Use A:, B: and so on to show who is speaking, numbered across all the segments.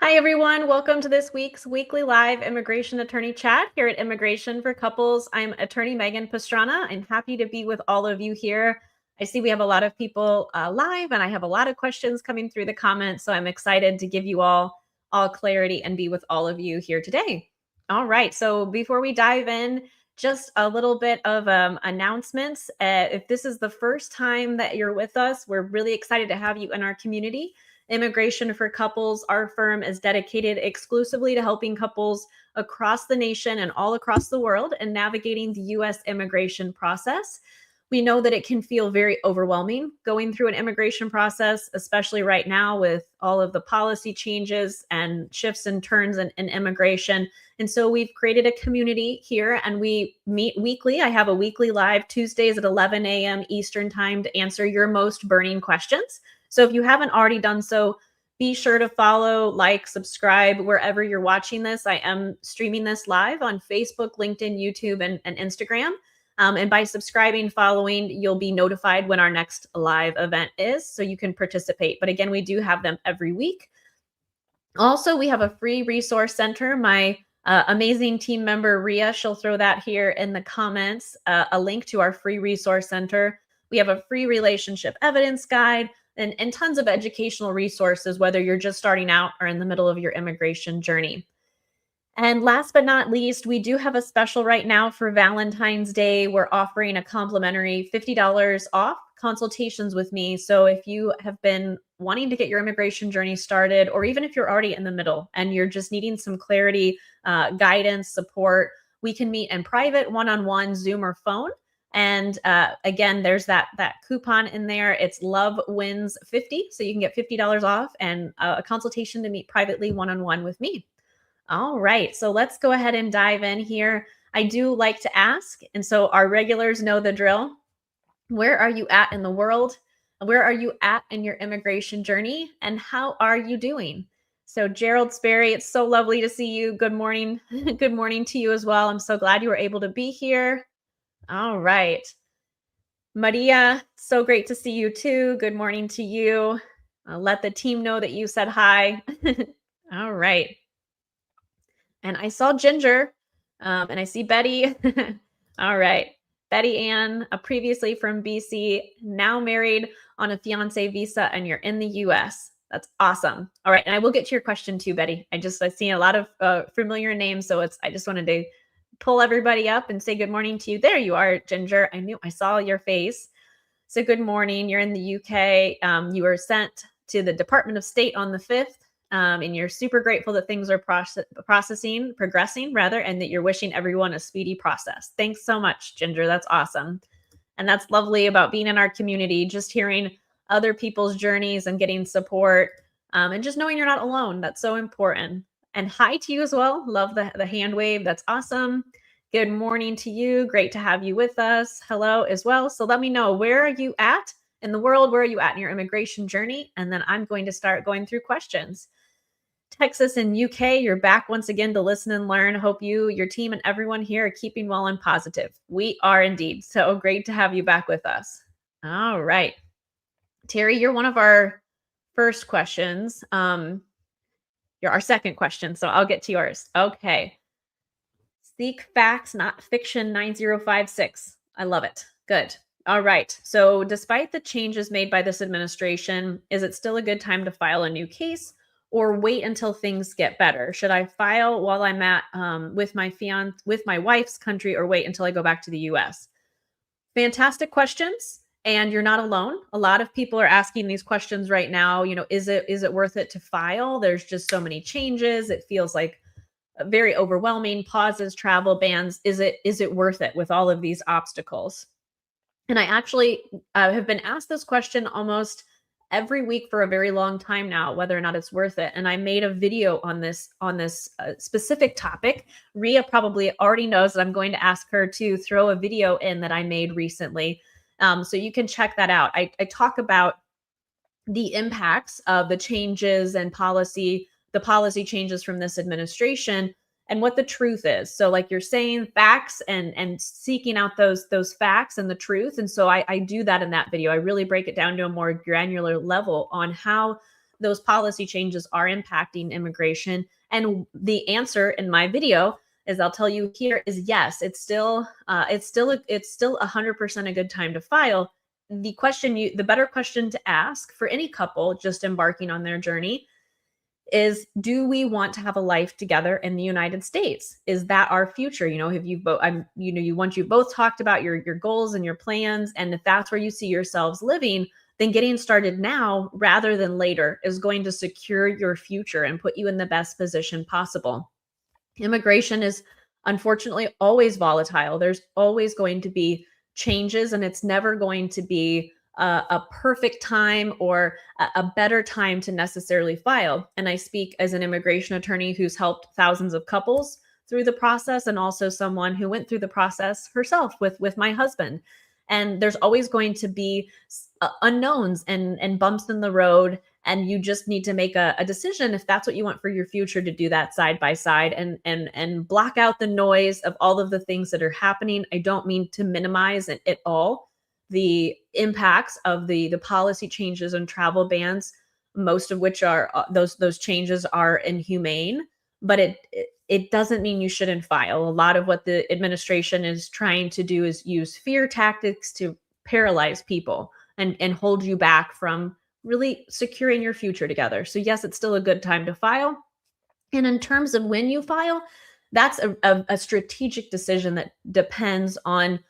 A: Hi, everyone. Welcome to this week's weekly live immigration attorney chat here at Immigration for Couples. I'm attorney Megan Pastrana. I'm happy to be with all of you here. I see we have a lot of people live, and I have a lot of questions coming through the comments. So I'm excited to give you all clarity and be with all of you here today. All right. So before we dive in, just a little bit of announcements. If this is the first time that you're with us, we're really excited to have you in our community. Immigration for Couples, our firm is dedicated exclusively to helping couples across the nation and all across the world and navigating the U.S. immigration process. We know that it can feel very overwhelming going through an immigration process, especially right now with all of the policy changes and shifts and turns in immigration. And so we've created a community here and we meet weekly. I have a weekly live Tuesdays at 11 a.m. Eastern time to answer your most burning questions. So if you haven't already done so, be sure to follow, like, subscribe wherever you're watching this. I am streaming this live on Facebook, LinkedIn, YouTube, and Instagram. And by subscribing, following, you'll be notified when our next live event is so you can participate. But again, we do have them every week. Also, we have a free resource center. My amazing team member, Ria, she'll throw that here in the comments, a link to our free resource center. We have a free relationship evidence guide and tons of educational resources, whether you're just starting out or in the middle of your immigration journey. And last but not least, we do have a special right now for Valentine's Day. We're offering a complimentary $50 off consultations with me. So if you have been wanting to get your immigration journey started, or even if you're already in the middle and you're just needing some clarity, guidance, support, we can meet in private, one-on-one, Zoom or phone. And again, there's that coupon in there. It's Love Wins 50. So you can get $50 off and a consultation to meet privately, one-on-one with me. All right, so let's go ahead and dive in here. I do like to ask, and so our regulars know the drill. Where are you at in the world? Where are you at in your immigration journey? And how are you doing? So, Gerald Sperry, it's so lovely to see you. Good morning. Good morning to you as well. I'm so glad you were able to be here. All right. Maria, so great to see you too. Good morning to you. I'll let the team know that you said hi. All right. And I saw Ginger, and I see Betty. All right. Betty Ann, previously from BC, now married on a fiance visa, and you're in the US. That's awesome. All right. And I will get to your question too, Betty. I've seen a lot of familiar names. So I just wanted to pull everybody up and say good morning to you. There you are, Ginger. I saw your face. So good morning. You're in the UK. You were sent to the Department of State on the 5th. And you're super grateful that things are progressing, and that you're wishing everyone a speedy process. Thanks so much, Ginger. That's awesome. And that's lovely about being in our community, just hearing other people's journeys and getting support, and just knowing you're not alone. That's so important. And hi to you as well. Love the hand wave. That's awesome. Good morning to you. Great to have you with us. Hello as well. So let me know, where are you at in the world? Where are you at in your immigration journey? And then I'm going to start going through questions. Texas and UK, you're back once again to listen and learn. Hope you, your team, and everyone here are keeping well and positive. We are indeed. So great to have you back with us. All right. Terry, you're one of our first questions. You're our second question, so I'll get to yours. Okay. Seek facts, not fiction 9056. I love it. Good. All right. So, despite the changes made by this administration, is it still a good time to file a new case or wait until things get better? Should I file while I'm at with my wife's country, or wait until I go back to the US? Fantastic questions. And you're not alone. A lot of people are asking these questions right now. Is it worth it to file? There's just so many changes. It feels like very overwhelming, pauses, travel bans. Is it worth it with all of these obstacles? And I actually have been asked this question almost every week for a very long time now, whether or not it's worth it. And I made a video on this specific topic. Ria probably already knows that I'm going to ask her to throw a video in that I made recently. So you can check that out. I talk about the impacts of the changes and the policy changes from this administration and what the truth is. So like you're saying, facts and seeking out those facts and the truth. And so I do that in that video. I really break it down to a more granular level on how those policy changes are impacting immigration. And the answer in my video, as I'll tell you here, is yes. It's still 100% a good time to file. The better question to ask for any couple just embarking on their journey is, do we want to have a life together in the United States? Is that our future? Have you both, once you both talked about your goals and your plans, and if that's where you see yourselves living, then getting started now rather than later is going to secure your future and put you in the best position possible. Immigration is unfortunately always volatile. There's always going to be changes, and it's never going to be a perfect time or a better time to necessarily file. And I speak as an immigration attorney who's helped thousands of couples through the process, and also someone who went through the process herself with my husband. And there's always going to be unknowns and bumps in the road, and you just need to make a decision if that's what you want for your future, to do that side by side and block out the noise of all of the things that are happening. I don't mean to minimize it at all the impacts of the policy changes and travel bans, most of which are those changes are inhumane, but it doesn't mean you shouldn't file. A lot of what the administration is trying to do is use fear tactics to paralyze people and hold you back from really securing your future together. So yes, it's still a good time to file. And in terms of when you file, that's a strategic decision that depends on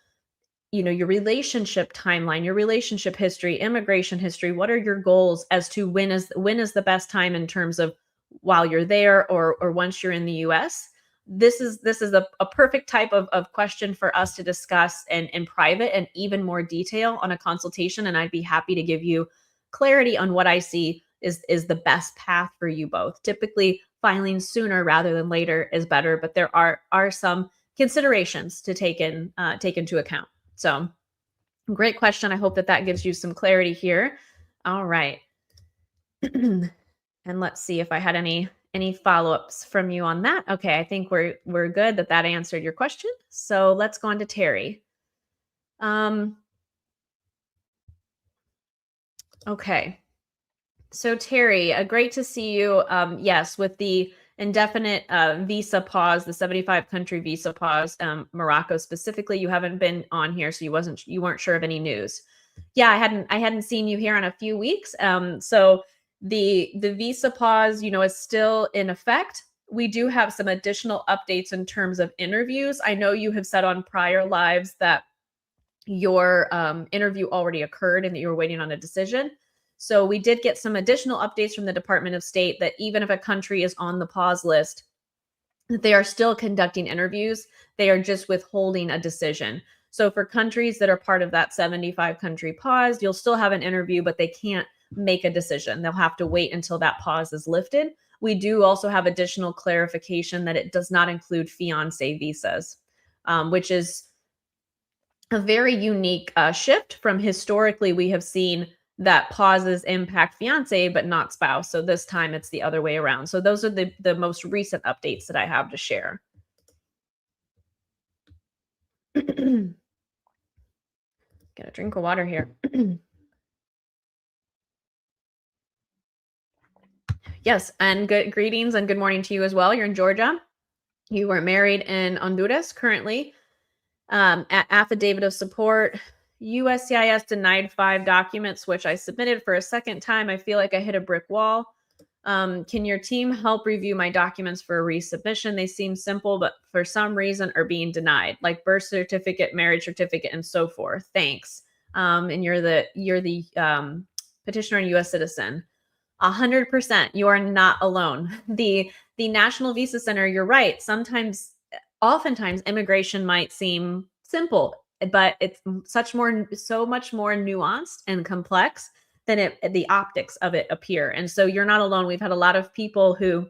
A: your relationship timeline, your relationship history, immigration history. What are your goals as to when is the best time in terms of while you're there or once you're in the US? This is a perfect type of question for us to discuss in private and even more detail on a consultation. And I'd be happy to give you clarity on what I see is the best path for you both. Typically, filing sooner rather than later is better, but there are some considerations to take into account. So, great question. I hope that gives you some clarity here. All right. And let's see if I had any follow-ups from you on that. Okay, I think we're good that answered your question. So let's go on to Terry. Okay. So Terry, great to see you. Yes, with the indefinite visa pause, the 75 country visa pause, Morocco specifically, you haven't been on here, so you weren't sure of any news. Yeah, I hadn't seen you here in a few weeks. So the visa pause, is still in effect. We do have some additional updates in terms of interviews. I know you have said on prior lives that your interview already occurred and that you were waiting on a decision. So we did get some additional updates from the Department of State that even if a country is on the pause list, that they are still conducting interviews. They are just withholding a decision. So for countries that are part of that 75 country pause, you'll still have an interview, but they can't make a decision. They'll have to wait until that pause is lifted. We do also have additional clarification that it does not include fiancé visas, which is a very unique shift from historically we have seen that pauses impact fiance but not spouse. So this time it's the other way around. So those are the most recent updates that I have to share. Get a drink of water here. Yes, and good greetings and good morning to you as well. You're in Georgia. You were married in Honduras currently. Affidavit of support. USCIS denied 5 documents, which I submitted for a second time. I feel like I hit a brick wall. Can your team help review my documents for a resubmission? They seem simple, but for some reason are being denied, like birth certificate, marriage certificate, and so forth. Thanks. And you're the petitioner and U.S. citizen. 100%. You are not alone. The National Visa Center, you're right. Oftentimes immigration might seem simple, but it's so much more nuanced and complex than the optics of it appear. And so you're not alone. We've had a lot of people who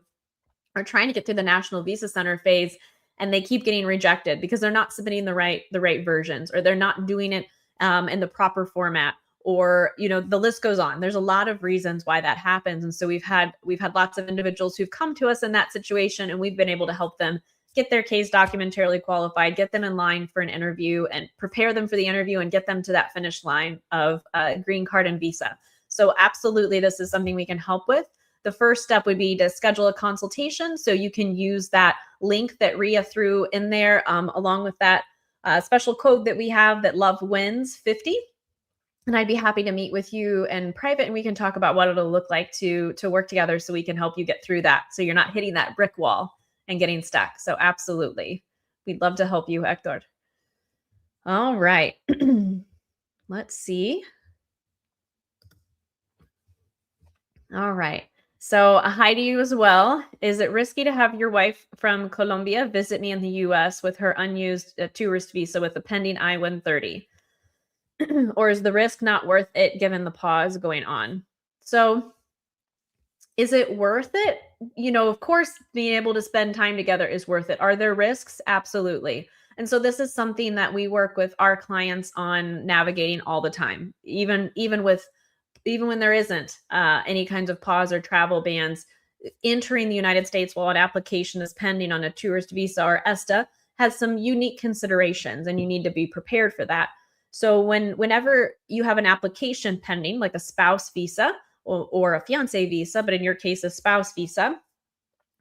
A: are trying to get through the National Visa Center phase, and they keep getting rejected because they're not submitting the right versions, or they're not doing it in the proper format, or the list goes on. There's a lot of reasons why that happens. And so we've had lots of individuals who've come to us in that situation, and we've been able to help them get their case documentarily qualified, get them in line for an interview, and prepare them for the interview and get them to that finish line of green card and visa. So absolutely, this is something we can help with. The first step would be to schedule a consultation. So you can use that link that Ria threw in there, along with that special code that we have, that love wins 50. And I'd be happy to meet with you in private, and we can talk about what it'll look like to work together so we can help you get through that, so you're not hitting that brick wall and getting stuck. So absolutely, we'd love to help you, Hector. All right. Let's see. All right. So, hi to you as well. Is it risky to have your wife from Colombia visit me in the US with her unused tourist visa with a pending I-130? Or is the risk not worth it given the pause going on? So, is it worth it? Of course, being able to spend time together is worth it. Are there risks? Absolutely. And so this is something that we work with our clients on navigating all the time, even when there isn't any kinds of pause or travel bans. Entering the United States while an application is pending on a tourist visa or ESTA has some unique considerations, and you need to be prepared for that. So whenever you have an application pending, like a spouse visa or a fiance visa, but in your case, a spouse visa,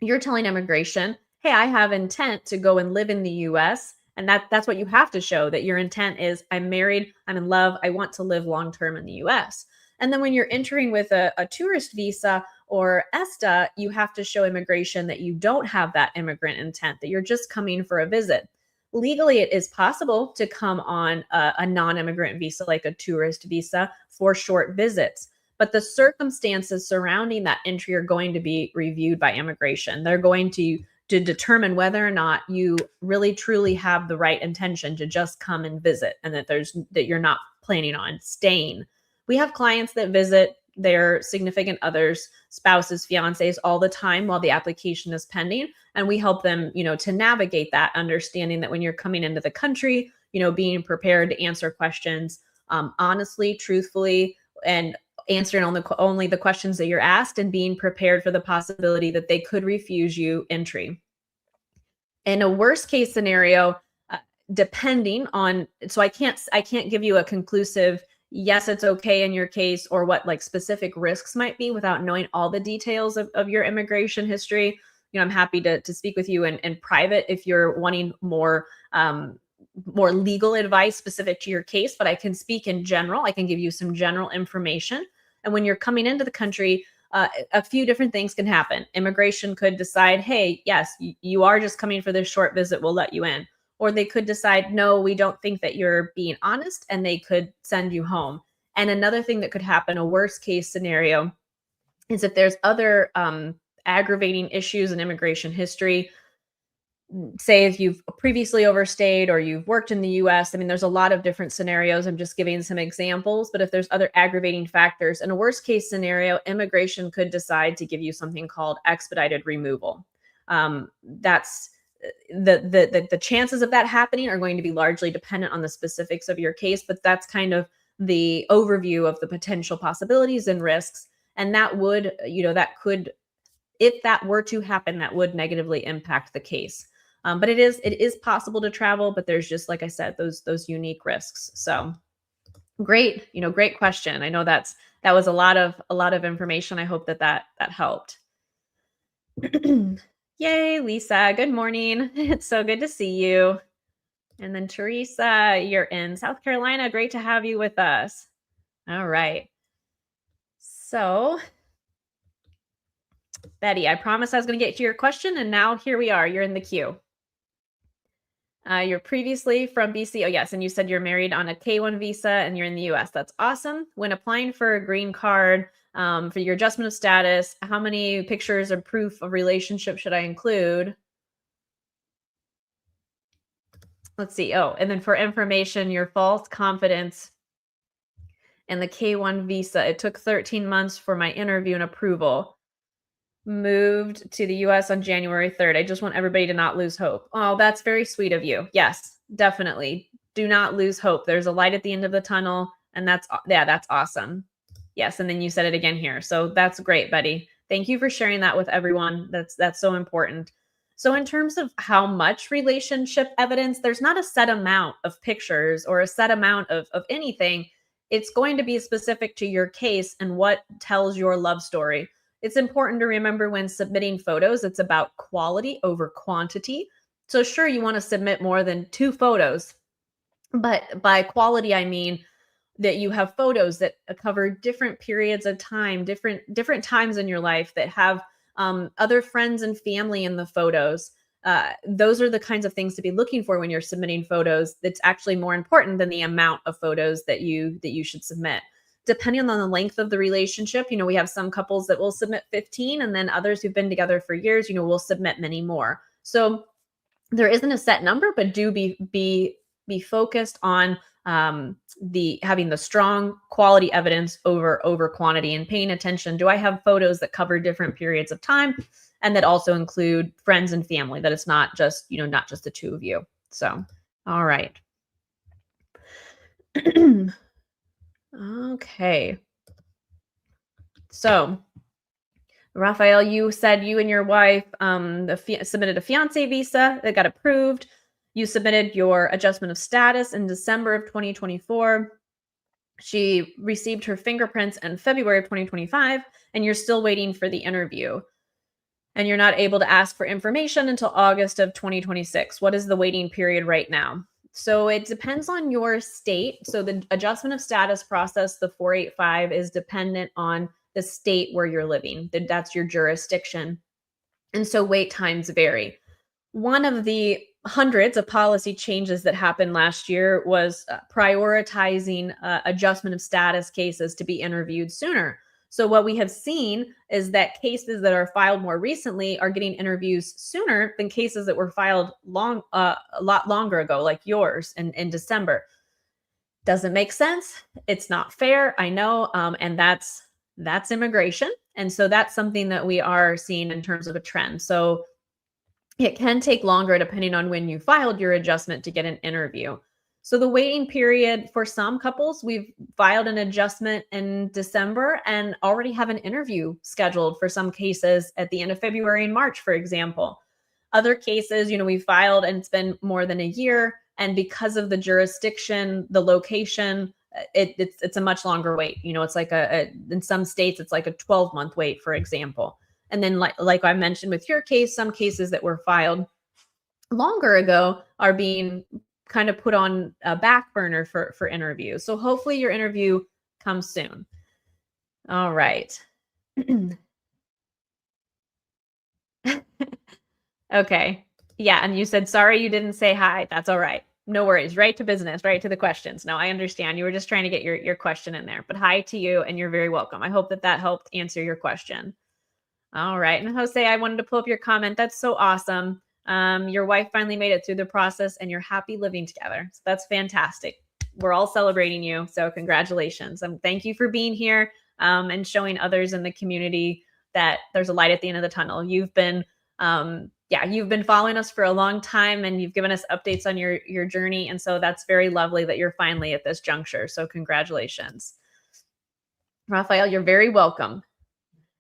A: you're telling immigration, hey, I have intent to go and live in the US. And that's what you have to show, that your intent is, I'm married, I'm in love, I want to live long term in the US. And then when you're entering with a tourist visa or ESTA, you have to show immigration that you don't have that immigrant intent, that you're just coming for a visit. Legally, it is possible to come on a non-immigrant visa, like a tourist visa, for short visits. But the circumstances surrounding that entry are going to be reviewed by immigration. They're going to determine whether or not you really truly have the right intention to just come and visit, and that you're not planning on staying. We have clients that visit their significant others, spouses, fiancés all the time while the application is pending. And we help them, to navigate that, understanding that when you're coming into the country, being prepared to answer questions honestly, truthfully, and answering only the questions that you're asked, and being prepared for the possibility that they could refuse you entry. In a worst case scenario, depending on, so I can't give you a conclusive yes, it's okay in your case, or what like specific risks might be without knowing all the details of your immigration history. I'm happy to speak with you in private if you're wanting more legal advice specific to your case, but I can speak in general. I can give you some general information. And when you're coming into the country, a few different things can happen. Immigration could decide, hey, yes, you are just coming for this short visit, we'll let you in. Or they could decide, no, we don't think that you're being honest, and they could send you home. And another thing that could happen, a worst case scenario, is if there's other aggravating issues in immigration history. Say if you've previously overstayed or you've worked in the US. I mean, there's a lot of different scenarios. I'm just giving some examples. But if there's other aggravating factors, in a worst case scenario, immigration could decide to give you something called expedited removal. That's the chances of that happening are going to be largely dependent on the specifics of your case, but that's kind of the overview of the potential possibilities and risks. And that would, that could, if that were to happen, that would negatively impact the case. But it is possible to travel, but there's just, like I said, those unique risks. So great, great question. I know that was a lot of information. I hope that helped. Yay, Lisa. Good morning. It's so good to see you. And then Teresa, you're in South Carolina. Great to have you with us. All right. So Betty, I promised I was going to get to your question, and now here we are. You're in the queue. You're previously from BC. Oh, yes. And you said you're married on a K-1 visa and you're in the US. That's awesome. When applying for a green card, for your adjustment of status, how many pictures or proof of relationship should I include? Let's see. Oh, and then for information, your false confidence and the K-1 visa. It took 13 months for my interview and approval. Moved to the US on January 3rd. I just want everybody to not lose hope. Oh, that's very sweet of you. Yes, definitely. Do not lose hope. There's a light at the end of the tunnel, and that's awesome. Yes, and then you said it again here. So that's great, Betty. Thank you for sharing that with everyone. That's so important. So in terms of how much relationship evidence, there's not a set amount of pictures or a set amount of anything. it's going to be specific to your case and what tells your love story. It's important to remember when submitting photos, it's about quality over quantity. So, sure, you want to submit more than 2 photos, but by quality, I mean that you have photos that cover different periods of time, different times in your life that have other friends and family in the photos. Those are the kinds of things to be looking for when you're submitting photos. That's actually more important than the amount of photos that you should submit. Depending on the length of the relationship, we have some couples that will submit 15, and then others who've been together for years, will submit many more. So there isn't a set number, but do be focused on the having the strong quality evidence over quantity, and paying attention. Do I have photos that cover different periods of time, and that also include friends and family? That it's not just not just the two of you. So, all right. Okay. So, Raphael, you said you and your wife submitted a fiance visa that got approved. You submitted your adjustment of status in December of 2024. She received her fingerprints in February of 2025, and you're still waiting for the interview. And you're not able to ask for information until August of 2026. What is the waiting period right now? So it depends on your state. So the adjustment of status process, the 485, is dependent on the state where you're living. That's your jurisdiction. And so wait times vary. One of the hundreds of policy changes that happened last year was prioritizing adjustment of status cases to be interviewed sooner. So what we have seen is that cases that are filed more recently are getting interviews sooner than cases that were filed a lot longer ago, like yours in December. Doesn't make sense. It's not fair. I know, and that's immigration, and so that's something that we are seeing in terms of a trend. So it can take longer depending on when you filed your adjustment to get an interview. So the waiting period for some couples, we've filed an adjustment in December and already have an interview scheduled for some cases at the end of February and March, for example. Other cases, we filed and it's been more than a year. And because of the jurisdiction, the location, it's a much longer wait. It's like in some states, it's like a 12-month wait, for example. And then like I mentioned with your case, some cases that were filed longer ago are being kind of put on a back burner for interviews. So hopefully your interview comes soon. All right. Okay. Yeah. And you said, sorry, you didn't say hi. That's all right. No worries. Right to business, right to the questions. No, I understand. You were just trying to get your question in there, but hi to you, and you're very welcome. I hope that helped answer your question. All right. And Jose, I wanted to pull up your comment. That's so awesome. Your wife finally made it through the process and you're happy living together. So that's fantastic. We're all celebrating you. So congratulations. Thank you for being here and showing others in the community that there's a light at the end of the tunnel. You've been following us for a long time, and you've given us updates on your journey. And so that's very lovely that you're finally at this juncture. So congratulations. Raphael, you're very welcome.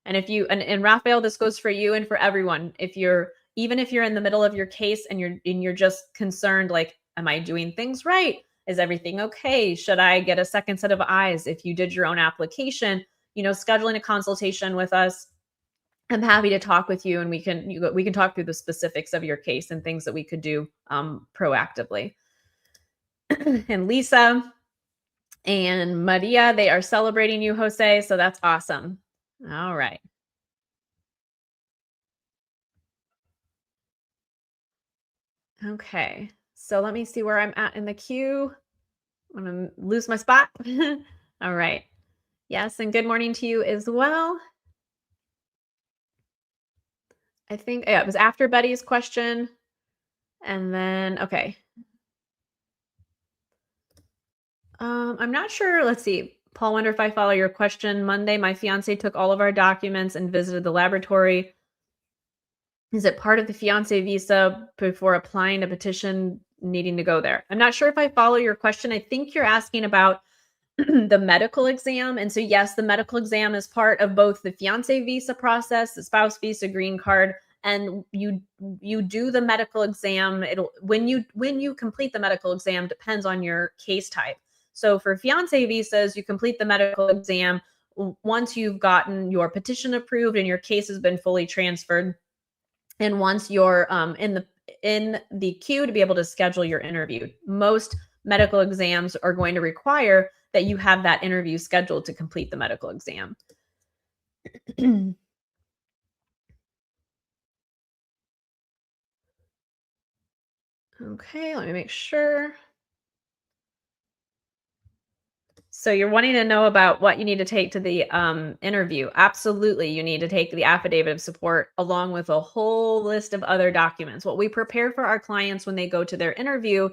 A: And and Raphael, this goes for you and for everyone. Even if you're in the middle of your case and you're just concerned, like, am I doing things right? Is everything okay? Should I get a second set of eyes? If you did your own application, scheduling a consultation with us, I'm happy to talk with you, and we can talk through the specifics of your case and things that we could do proactively. And Lisa and Maria, they are celebrating you, Jose. So that's awesome. All right. Okay. So let me see where I'm at in the queue. I'm going to lose my spot. All right. Yes. And good morning to you as well. I think it was after Betty's question. And then, okay. I'm not sure. Let's see. Paul, wonder if I follow your question. Monday, my fiance took all of our documents and visited the laboratory. Is it part of the fiance visa before applying a petition needing to go there? I'm not sure if I follow your question. I think you're asking about the medical exam. And so, yes, the medical exam is part of both the fiance visa process, the spouse visa, green card, and you do the medical exam. When you complete the medical exam depends on your case type. So for fiance visas, you complete the medical exam once you've gotten your petition approved and your case has been fully transferred, and once you're in the queue to be able to schedule your interview. Most medical exams are going to require that you have that interview scheduled to complete the medical exam. Okay, let me make sure. So you're wanting to know about what you need to take to the interview. Absolutely, you need to take the affidavit of support along with a whole list of other documents. What we prepare for our clients when they go to their interview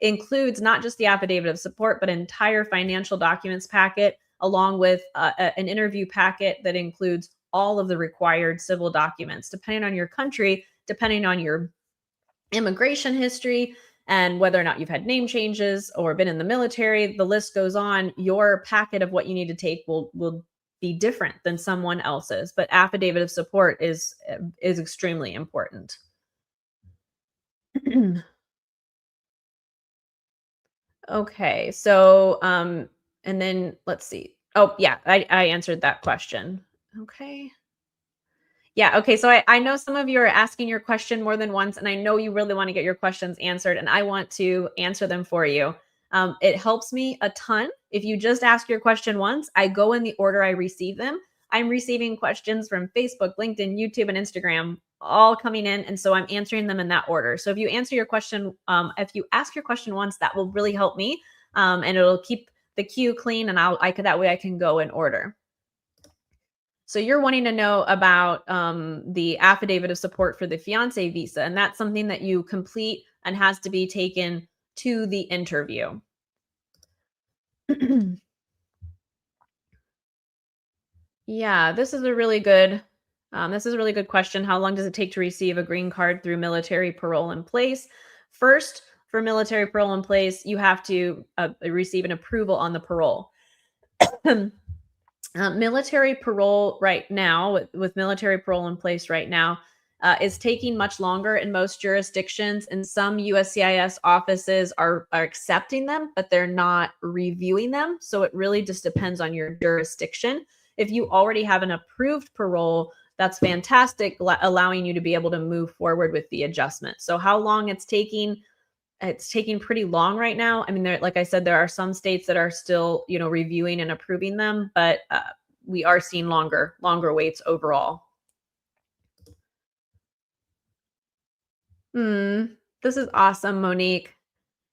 A: includes not just the affidavit of support, but an entire financial documents packet, along with an interview packet that includes all of the required civil documents. Depending on your country, depending on your immigration history, and whether or not you've had name changes or been in the military, the list goes on. Your packet of what you need to take will be different than someone else's, but affidavit of support is extremely important. Okay, so and then let's see. Oh yeah, I answered that question. Okay. Yeah, okay, so I know some of you are asking your question more than once, and I know you really wanna get your questions answered, and I want to answer them for you. It helps me a ton if you just ask your question once, I go in the order I receive them. I'm receiving questions from Facebook, LinkedIn, YouTube, and Instagram all coming in, and so I'm answering them in that order. So if you ask your question once, that will really help me, and it'll keep the queue clean, and that way I can go in order. So you're wanting to know about the affidavit of support for the fiance visa, and that's something that you complete and has to be taken to the interview. Yeah, this is a really good question. How long does it take to receive a green card through military parole in place? First, for military parole in place, you have to receive an approval on the parole. Military parole right now, with military parole in place right now, is taking much longer in most jurisdictions, and some USCIS offices are accepting them, but they're not reviewing them. So it really just depends on your jurisdiction. If you already have an approved parole, that's fantastic, allowing you to be able to move forward with the adjustment. So how long it's taking pretty long right now. I mean, like I said, there are some states that are still, reviewing and approving them, but we are seeing longer waits overall. Hmm. This is awesome, Monique.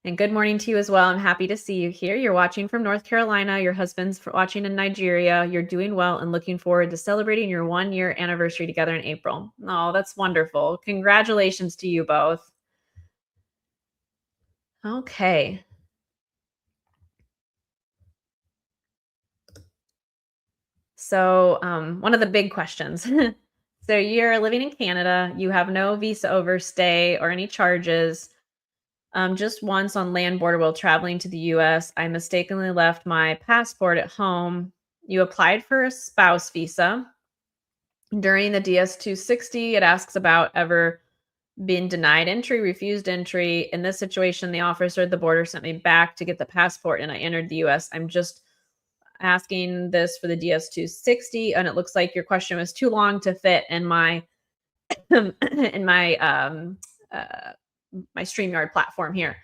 A: And good morning to you as well. I'm happy to see you here. You're watching from North Carolina. Your husband's watching in Nigeria. You're doing well and looking forward to celebrating your 1 year anniversary together in April. Oh, that's wonderful. Congratulations to you both. Okay. So, one of the big questions. So, you're living in Canada. You have no visa overstay or any charges. Just once on land border while traveling to the US, I mistakenly left my passport at home. You applied for a spouse visa. During the DS-260, it asks about ever been denied entry, refused entry. In this situation, the officer at the border sent me back to get the passport and I entered the US. I'm just asking this for the DS-260, and it looks like your question was too long to fit in my in uh, my StreamYard platform here.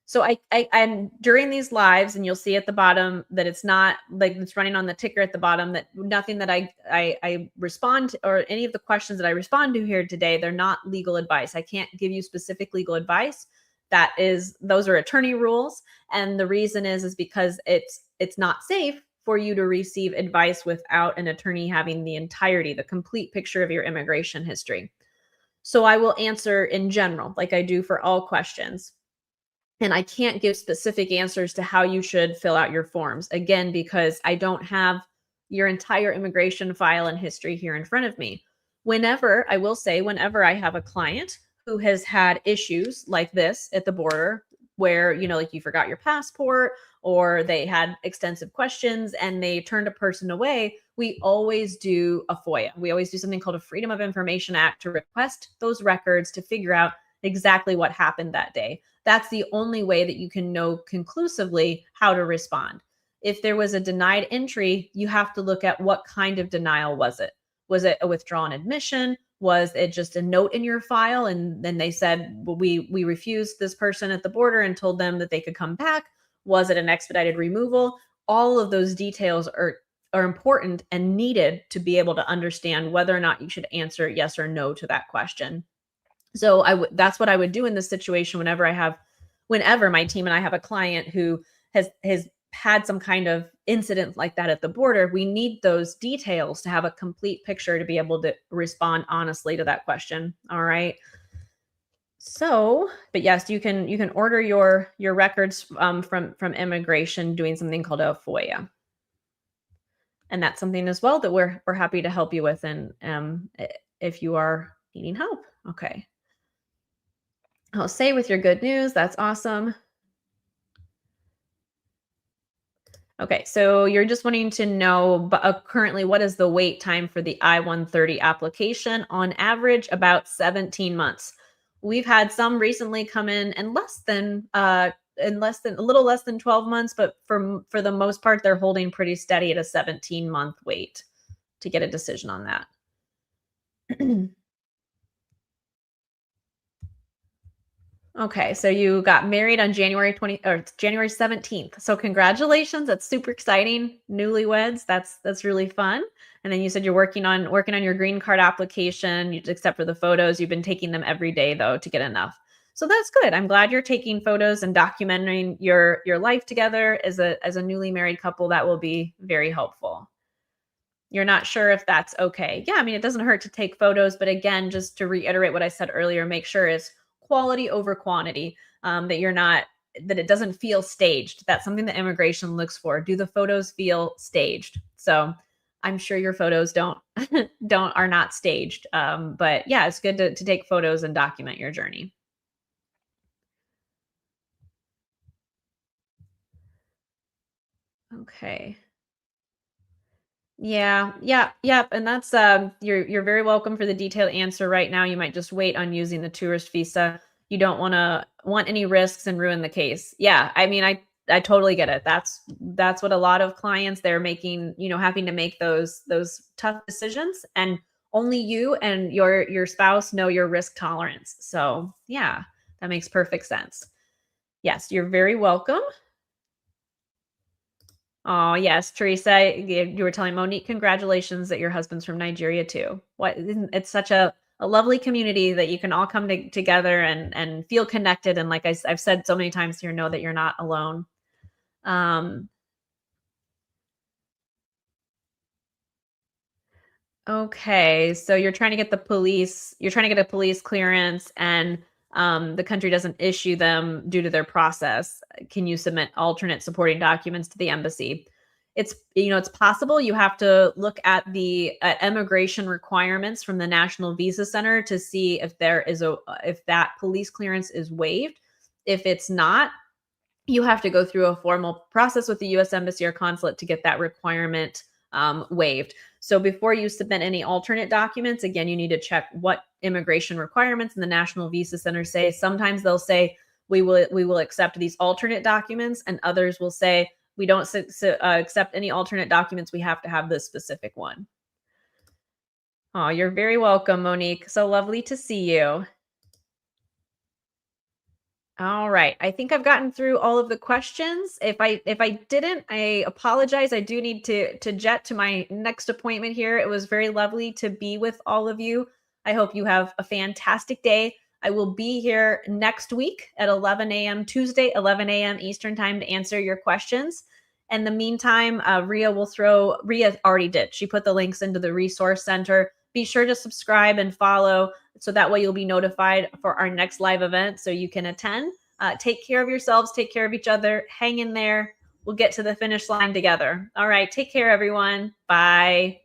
A: So I'm during these lives, and you'll see at the bottom that it's not like it's running on the ticker at the bottom that nothing that I respond to, or any of the questions that I respond to here today, they're not legal advice. I can't give you specific legal advice. Those are attorney rules, and the reason is because it's not safe for you to receive advice without an attorney having the complete picture of your immigration history. So I will answer in general, like I do for all questions. And I can't give specific answers to how you should fill out your forms. Again, because I don't have your entire immigration file and history here in front of me. Whenever I have a client who has had issues like this at the border, where, like you forgot your passport or they had extensive questions and they turned a person away, we always do a FOIA. We always do something called a Freedom of Information Act to request those records to figure out exactly what happened that day. That's the only way that you can know conclusively how to respond. If there was a denied entry, you have to look at what kind of denial was it? Was it a withdrawn admission? Was it just a note in your file and then they said, well, we refused this person at the border and told them that they could come back? Was it an expedited removal? All of those details are important and needed to be able to understand whether or not you should answer yes or no to that question. So that's what I would do in this situation whenever my team and I have a client who has had some kind of incident like that at the border. We need those details to have a complete picture to be able to respond honestly to that question. All right. So, but yes, you can order your records from immigration doing something called a FOIA, and that's something as well that we're happy to help you with, and if you are needing help. Okay. I'll say with your good news. That's awesome. Okay, so you're just wanting to know currently what is the wait time for the I-130 application? On average, about 17 months. We've had some recently come in less than a little less than 12 months, but for the most part, they're holding pretty steady at a 17-month wait to get a decision on that. Okay, so you got married on January 17th. So congratulations. That's super exciting. Newlyweds. That's really fun. And then you said you're working on your green card application, except for the photos. You've been taking them every day though to get enough. So that's good. I'm glad you're taking photos and documenting your life together as a newly married couple. That will be very helpful. You're not sure if that's okay. Yeah, I mean, it doesn't hurt to take photos, but again, just to reiterate what I said earlier, make sure it's quality over quantity. That it doesn't feel staged. That's something that immigration looks for. Do the photos feel staged? So I'm sure your photos don't are not staged. But yeah, it's good to take photos and document your journey. Okay. Yeah, yeah, yep, and that's, you're very welcome for the detailed answer right now. You might just wait on using the tourist visa. You don't want any risks and ruin the case. Yeah, I mean, I totally get it. That's what a lot of clients, they're making, having to make those tough decisions, and only you and your spouse know your risk tolerance. So, yeah, that makes perfect sense. Yes, you're very welcome. Oh, yes, Teresa, you were telling Monique, congratulations that your husband's from Nigeria too. It's such a lovely community that you can all come together and feel connected. And like I've said so many times here, know that you're not alone. Um, okay, so you're trying to get a police clearance, and the country doesn't issue them due to their process. Can you submit alternate supporting documents to the embassy? It's possible. You have to look at the immigration requirements from the National Visa Center to see if that police clearance is waived. If it's not, you have to go through a formal process with the U.S. Embassy or consulate to get that requirement waived. So before you submit any alternate documents, again, you need to check what immigration requirements in the National Visa Center say. Sometimes they'll say we will accept these alternate documents, and others will say we don't accept any alternate documents. We have to have this specific one. Oh, you're very welcome, Monique. So lovely to see you. All right. I think I've gotten through all of the questions. If I didn't, I apologize. I do need to jet to my next appointment here. It was very lovely to be with all of you. I hope you have a fantastic day. I will be here next week at 11 a.m. Tuesday, 11 a.m. Eastern time to answer your questions. In the meantime, Ria already did. She put the links into the resource center. Be sure to subscribe and follow so that way you'll be notified for our next live event so you can attend. Take care of yourselves, take care of each other, hang in there. We'll get to the finish line together. All right, take care, everyone. Bye.